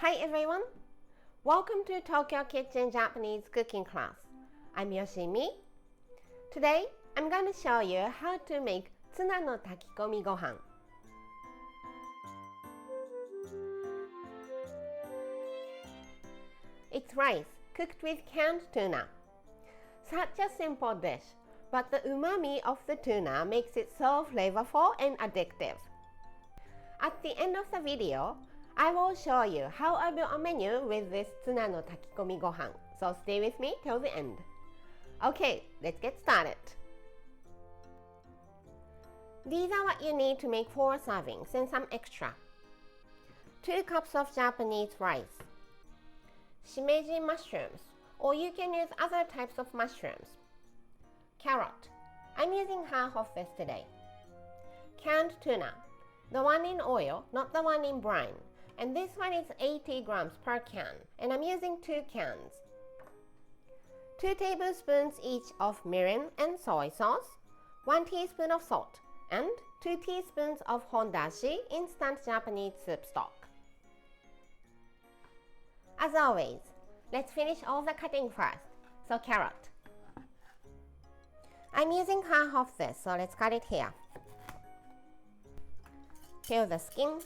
Hi everyone! Welcome to Tokyo Kitchen Japanese cooking class. I'm Yoshimi. Today, I'm going to show you how to make Tuna Takikomigohan. It's rice cooked with canned tuna. Such a simple dish, but the umami of the tuna makes it so flavorful and addictive. At the end of the video, I will show you how I built a menu with this Tuna Takikomigohan, so stay with me till the end. Okay, let's get started. These are what you need to make 4 servings and some extra. 2 cups of Japanese rice, shimeji mushrooms, or you can use other types of mushrooms. Carrot, I'm using half of this today. Canned tuna, the one in oil, not the one in brine. And this one is 80 grams per can, and I'm using 2 cans. 2 tablespoons each of mirin and soy sauce, 1 teaspoon of salt, and 2 teaspoons of hondashi instant Japanese soup stock. As always, let's finish all the cutting first. So carrot. I'm using half of this, so let's cut it here. Peel the skin.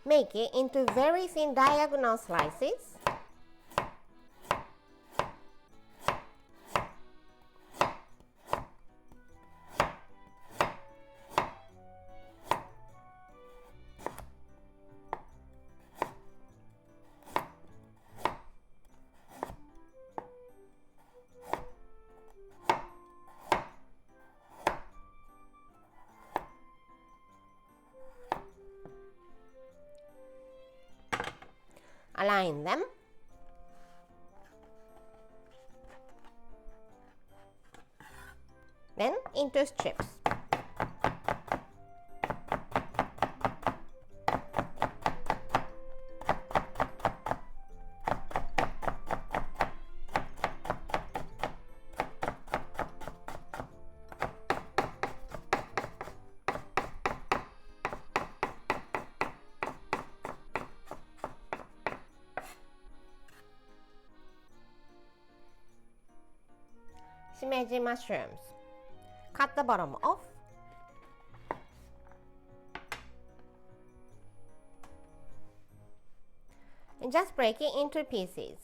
Make it into very thin diagonal slices. Align them. Then into strips. Shimeji mushrooms. Cut the bottom off. And just break it into pieces.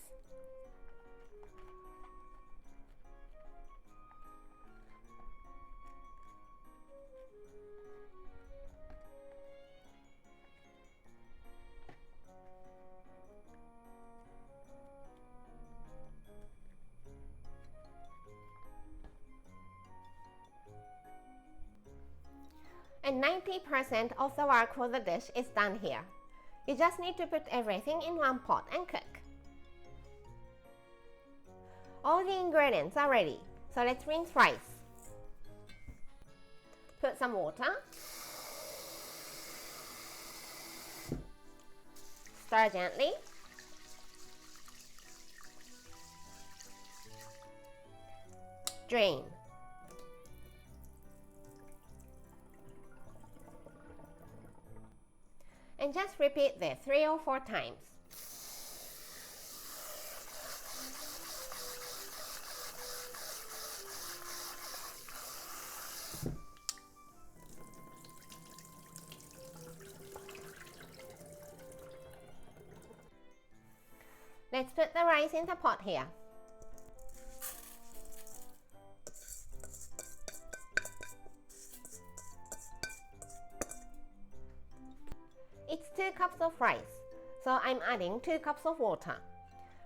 And 90% of the work for the dish is done here. You just need to put everything in one pot and cook. All the ingredients are ready, so let's rinse rice. Put some water. Stir gently. Drain. And just repeat this 3 or 4 times. Let's put the rice in the pot here. It's 2 cups of rice, so I'm adding 2 cups of water.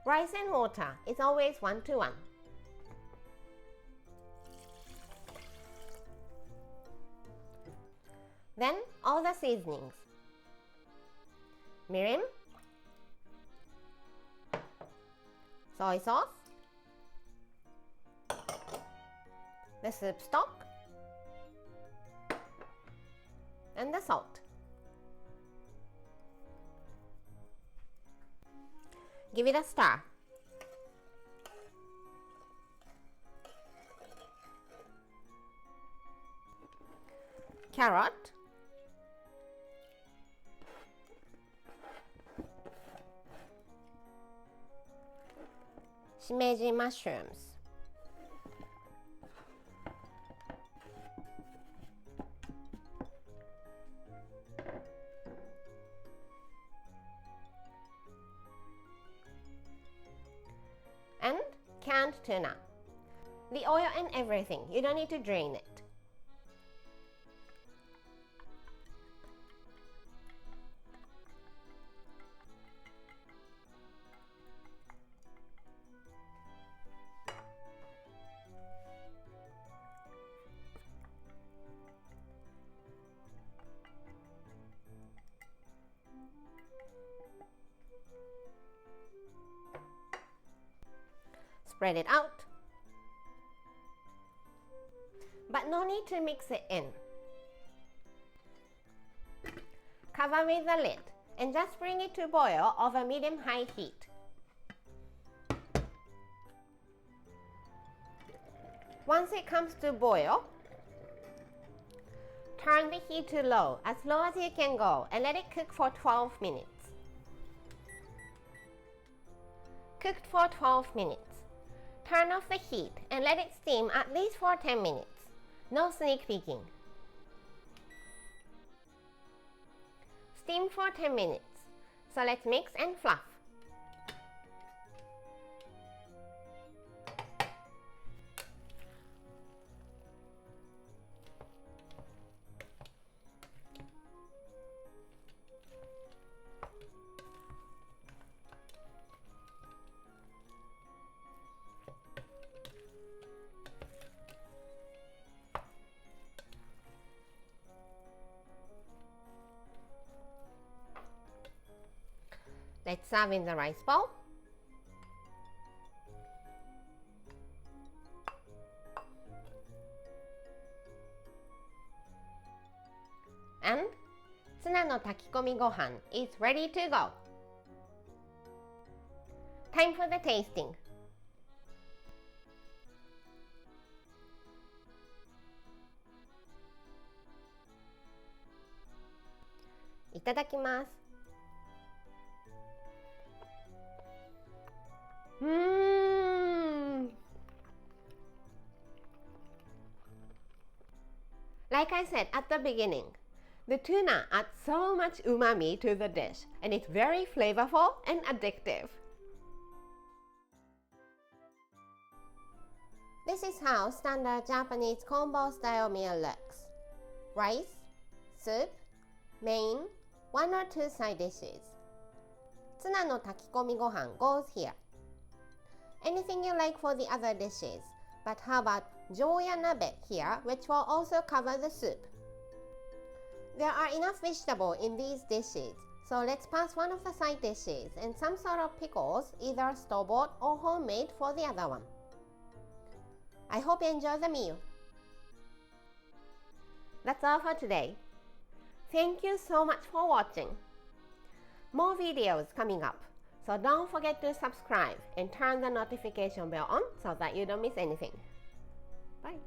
Rice and water is always 1 to 1. Then all the seasonings. Mirin, soy sauce, the soup stock, and the salt. Give it a stir. carrot, shimeji mushrooms, and canned tuna. The oil and everything, you don't need to drain it. Spread it out. But no need to mix it in. Cover with the lid and just bring it to boil over medium-high heat. Once it comes to boil, turn the heat to low as you can go, and let it cook for 12 minutes. Cooked for 12 minutes. Turn off the heat and let it steam at least for 10 minutes. No sneak peeking. Steam for 10 minutes. So let's mix and fluff. Let's serve in the rice bowl. And Tuna Takikomigohan is ready to go. Time for the tasting. Itadakimasu. Like I said at the beginning, the tuna adds so much umami to the dish, and it's very flavorful and addictive. This is how standard Japanese combo style meal looks. Rice, soup, main, 1 or 2 side dishes. Tuna no takikomigohan goes here. Anything you like for the other dishes, but how about joya nabe here, which will also cover the soup. There are enough vegetable in these dishes, so let's pass one of the side dishes and some sort of pickles, either store-bought or homemade for the other one. I hope you enjoy the meal. That's all for today. Thank you so much for watching. More videos coming up, so don't forget to subscribe and turn the notification bell on so that you don't miss anything. Bye.